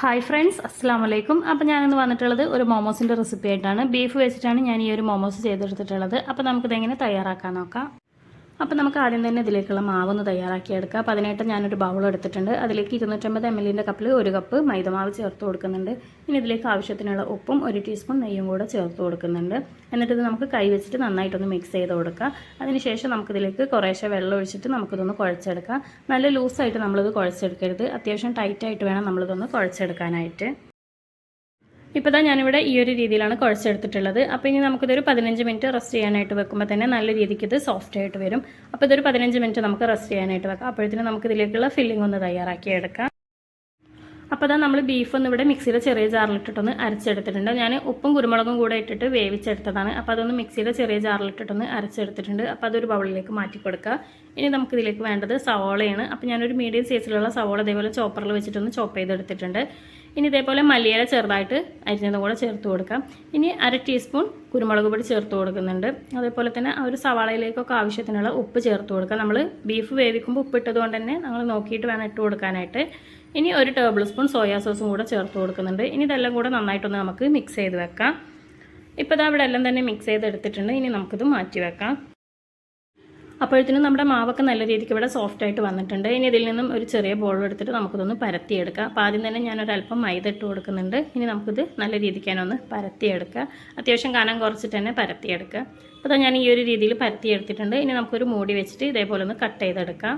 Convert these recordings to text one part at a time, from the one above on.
Hi friends, അസ്സാം വലൈക്കും. അപ്പോൾ ഞാനിന്ന് വന്നിട്ടുള്ളത് ഒരു മോമോസിൻ്റെ റെസിപ്പി ആയിട്ടാണ്. ബീഫ് വെച്ചിട്ടാണ് ഞാൻ ഈ ഒരു മോമോസ് ചെയ്തെടുത്തിട്ടുള്ളത്. അപ്പോൾ നമുക്കിതെങ്ങനെ തയ്യാറാക്കാൻ നോക്കാം. അപ്പോൾ നമുക്ക് ആദ്യം തന്നെ ഇതിലേക്കുള്ള മാവൊന്ന് തയ്യാറാക്കിയെടുക്കാം. അപ്പോൾ അതിനായിട്ട് ഞാനൊരു ബൗൾ എടുത്തിട്ടുണ്ട്. അതിലേക്ക് 250 ml കപ്പിൽ 1 കപ്പ് മൈദമാവ് ചേർത്ത് കൊടുക്കുന്നുണ്ട്. ഇനി ഇതിലേക്ക് ആവശ്യത്തിനുള്ള ഉപ്പും 1 ടീസ്പൂൺ നെയ്യും കൂടെ ചേർത്ത് കൊടുക്കുന്നുണ്ട്. എന്നിട്ട് ഇത് നമുക്ക് കൈ വെച്ചിട്ട് നന്നായിട്ടൊന്ന് മിക്സ് ചെയ്ത് കൊടുക്കാം. അതിനുശേഷം നമുക്കിതിലേക്ക് കുറേശ്ശെ വെള്ളം ഒഴിച്ചിട്ട് നമുക്കിതൊന്ന് കുഴച്ചെടുക്കാം. നല്ല ലൂസായിട്ട് നമ്മളിത് കുഴച്ചെടുക്കരുത്, അത്യാവശ്യം ടൈറ്റായിട്ട് വേണം നമ്മളിതൊന്ന് കുഴച്ചെടുക്കാനായിട്ട്. ഇപ്പോൾ ഞാനിവിടെ ഈ ഒരു രീതിയിലാണ് കുഴച്ചെടുത്തിട്ടുള്ളത്. അപ്പോൾ ഇനി നമുക്കിതൊരു 15 മിനിറ്റ് റെസ്റ്റ് ചെയ്യാനായിട്ട് വെക്കുമ്പോൾ തന്നെ നല്ല രീതിക്ക് ഇത് സോഫ്റ്റ് ആയിട്ട് വരും. അപ്പോൾ ഇതൊരു 15 മിനിറ്റ് നമുക്ക് റെസ്റ്റ് ചെയ്യാനായിട്ട് വെക്കാം. അപ്പോഴത്തേനും നമുക്കിതിലേക്കുള്ള ഫില്ലിംഗ് ഒന്ന് തയ്യാറാക്കി എടുക്കാം. അപ്പോൾ നമ്മൾ ബീഫ് ഒന്ന് ഇവിടെ മിക്സിയുടെ ചെറിയ ജാറിലിട്ടിട്ടൊന്ന് അരച്ചെടുത്തിട്ടുണ്ട്. ഞാൻ ഉപ്പും കുരുമുളകും കൂടെ ഇട്ടിട്ട് വേവിച്ചെടുത്തതാണ്. അപ്പോൾ അതൊന്ന് മിക്സിയുടെ ചെറിയ ജാറിലിട്ടിട്ടൊന്ന് അരച്ചെടുത്തിട്ടുണ്ട്. അപ്പോൾ അതൊരു ബൗളിലേക്ക് മാറ്റി കൊടുക്കുക. ഇനി നമുക്കിതിലേക്ക് വേണ്ടത് സവോളയാണ്. അപ്പോൾ ഞാനൊരു മീഡിയം സൈസിലുള്ള സവോള ഇതേപോലെ ചോപ്പറിൽ വെച്ചിട്ടൊന്ന് ചോപ്പ് ചെയ്തെടുത്തിട്ടുണ്ട്. ഇനി ഇതേപോലെ മല്ലിയില ചെറുതായിട്ട് അരിഞ്ഞതും കൂടെ ചേർത്ത് കൊടുക്കാം. ഇനി 1/2 ടീസ്പൂൺ കുരുമുളക് പൊടി ചേർത്ത് കൊടുക്കുന്നുണ്ട്. അതേപോലെ തന്നെ ആ ഒരു സവാളയിലേക്കൊക്കെ ആവശ്യത്തിനുള്ള ഉപ്പ് ചേർത്ത് കൊടുക്കാം. നമ്മൾ ബീഫ് വേവിക്കുമ്പോൾ ഉപ്പിട്ടതുകൊണ്ട് തന്നെ നമ്മൾ നോക്കിയിട്ട് വേണം ഇട്ട് കൊടുക്കാനായിട്ട്. ഇനി 1 ടേബിൾ സ്പൂൺ സോയാ സോസും കൂടെ ചേർത്ത് കൊടുക്കുന്നുണ്ട്. ഇനി ഇതെല്ലാം കൂടെ നന്നായിട്ടൊന്ന് നമുക്ക് മിക്സ് ചെയ്ത് വെക്കാം. ഇപ്പോൾ ഇവിടെ എല്ലാം തന്നെ മിക്സ് ചെയ്തെടുത്തിട്ടുണ്ട്. ഇനി നമുക്കിത് മാറ്റി വെക്കാം. അപ്പോഴത്തേനും നമ്മുടെ മാവൊക്കെ നല്ല രീതിക്ക് ഇവിടെ സോഫ്റ്റ് ആയിട്ട് വന്നിട്ടുണ്ട്. ഇനി ഇതിൽ നിന്നും ഒരു ചെറിയ ബോൾ എടുത്തിട്ട് നമുക്കിതൊന്ന് പരത്തിയെടുക്കാം. അപ്പോൾ ആദ്യം തന്നെ ഞാനൊരല്പം മൈദ ഇട്ട് കൊടുക്കുന്നുണ്ട്. ഇനി നമുക്കിത് നല്ല രീതിക്കാനൊന്ന് പരത്തിയെടുക്കുക. അത്യാവശ്യം കനം കുറച്ചിട്ട് തന്നെ പരത്തിയെടുക്കുക. അപ്പോൾ ഞാൻ ഈ ഒരു രീതിയിൽ പരത്തിയെടുത്തിട്ടുണ്ട്. ഇനി നമുക്കൊരു മൂടി വെച്ചിട്ട് ഇതേപോലെ ഒന്ന് കട്ട് ചെയ്തെടുക്കാം.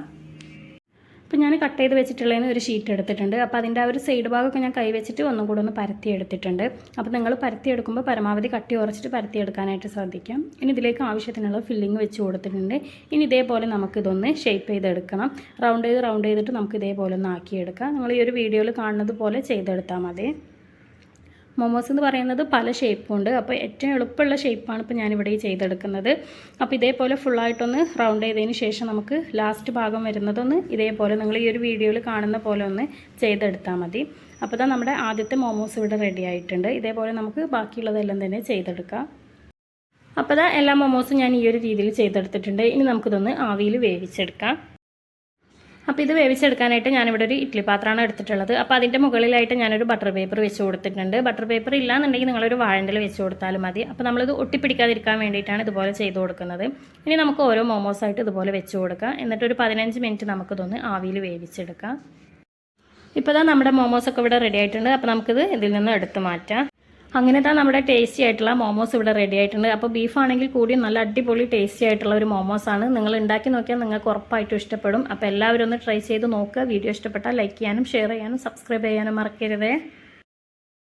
അപ്പോൾ ഞാൻ കട്ട് ചെയ്ത് വെച്ചിട്ടുള്ളതിന് ഒരു ഷീറ്റ് എടുത്തിട്ടുണ്ട്. അപ്പോൾ അതിൻ്റെ ആ ഒരു സൈഡ് ഭാഗമൊക്കെ ഞാൻ കൈ വെച്ചിട്ട് ഒന്നും കൂടെ ഒന്ന് പരത്തിയെടുത്തിട്ടുണ്ട്. അപ്പോൾ നിങ്ങൾ പരത്തിയെടുക്കുമ്പോൾ പരമാവധി കട്ടി കുറച്ചിട്ട് പരത്തിയെടുക്കാനായിട്ട് ശ്രദ്ധിക്കാം. ഇനി ഇതിലേക്ക് ആവശ്യത്തിനുള്ള ഫില്ലിങ് വെച്ച് കൊടുത്തിട്ടുണ്ട്. ഇനി ഇതേപോലെ നമുക്കിതൊന്ന് ഷേപ്പ് ചെയ്തെടുക്കണം. റൗണ്ട് ചെയ്തിട്ട് നമുക്ക് ഇതേപോലെ ഒന്ന് ആക്കിയെടുക്കാം. നിങ്ങൾ ഈ ഒരു വീഡിയോയിൽ കാണുന്നത് പോലെ ചെയ്തെടുത്താൽ മതി. മോമോസ് എന്ന് പറയുന്നത് പല ഷേപ്പും ഉണ്ട്. അപ്പോൾ ഏറ്റവും എളുപ്പമുള്ള ഷേപ്പാണ് ഇപ്പോൾ ഞാനിവിടെ ചെയ്തെടുക്കുന്നത്. അപ്പോൾ ഇതേപോലെ ഫുള്ളായിട്ടൊന്ന് റൗണ്ട് ചെയ്തതിന് ശേഷം നമുക്ക് ലാസ്റ്റ് ഭാഗം വരുന്നതൊന്ന് ഇതേപോലെ നിങ്ങൾ ഈ ഒരു വീഡിയോയിൽ കാണുന്ന പോലെ ഒന്ന് ചെയ്തെടുത്താൽ മതി. അപ്പോൾ നമ്മുടെ ആദ്യത്തെ മോമോസ് ഇവിടെ റെഡി ആയിട്ടുണ്ട്. ഇതേപോലെ നമുക്ക് ബാക്കിയുള്ളതെല്ലാം തന്നെ ചെയ്തെടുക്കാം. അപ്പോൾ എല്ലാ മോമോസും ഞാൻ ഈ ഒരു രീതിയിൽ ചെയ്തെടുത്തിട്ടുണ്ട്. ഇനി നമുക്കിതൊന്ന് ആവിയിൽ വേവിച്ചെടുക്കാം. അപ്പോൾ ഇത് വേവിച്ചെടുക്കാനായിട്ട് ഞാനിവിടെ ഒരു ഇഡ്ഡലി പാത്രമാണ് എടുത്തിട്ടുള്ളത്. അപ്പോൾ അതിൻ്റെ മുകളിലായിട്ട് ഞാനൊരു ബട്ടർ പേപ്പർ വെച്ച് കൊടുത്തിട്ടുണ്ട്. ബട്ടർ പേപ്പർ ഇല്ലാന്നുണ്ടെങ്കിൽ നിങ്ങളൊരു വാഴൻ്റെ വെച്ച് കൊടുത്താലും മതി. അപ്പോൾ നമ്മളിത് ഒട്ടിപ്പിടിക്കാതിരിക്കാൻ വേണ്ടിയിട്ടാണ് ഇതുപോലെ ചെയ്ത് കൊടുക്കുന്നത്. ഇനി നമുക്ക് ഓരോ മോമോസായിട്ട് ഇതുപോലെ വെച്ച് കൊടുക്കാം. എന്നിട്ടൊരു 15 മിനിറ്റ് നമുക്കിതൊന്ന് ആവിയിൽ വേവിച്ചെടുക്കാം. ഇപ്പോൾ നമ്മുടെ മോമോസൊക്കെ ഇവിടെ റെഡി ആയിട്ടുണ്ട്. അപ്പോൾ നമുക്കിത് ഇതിൽ നിന്ന് എടുത്ത് മാറ്റാം. അങ്ങനെ നമ്മുടെ ടേസ്റ്റി ആയിട്ടുള്ള മോമോസ് ഇവിടെ റെഡി ആയിട്ടുണ്ട്. അപ്പോൾ ബീഫാണെങ്കിൽ കൂടി നല്ല അടിപൊളി ടേസ്റ്റി ആയിട്ടുള്ള ഒരു മോമോസാണ്. നിങ്ങൾ ഉണ്ടാക്കി നോക്കിയാൽ നിങ്ങൾക്ക് ഉറപ്പായിട്ടും ഇഷ്ടപ്പെടും. അപ്പോൾ എല്ലാവരും ഒന്ന് ട്രൈ ചെയ്ത് നോക്കുക. വീഡിയോ ഇഷ്ടപ്പെട്ടാൽ ലൈക്ക് ചെയ്യാനും ഷെയർ ചെയ്യാനും സബ്സ്ക്രൈബ് ചെയ്യാനും മറക്കരുതേ.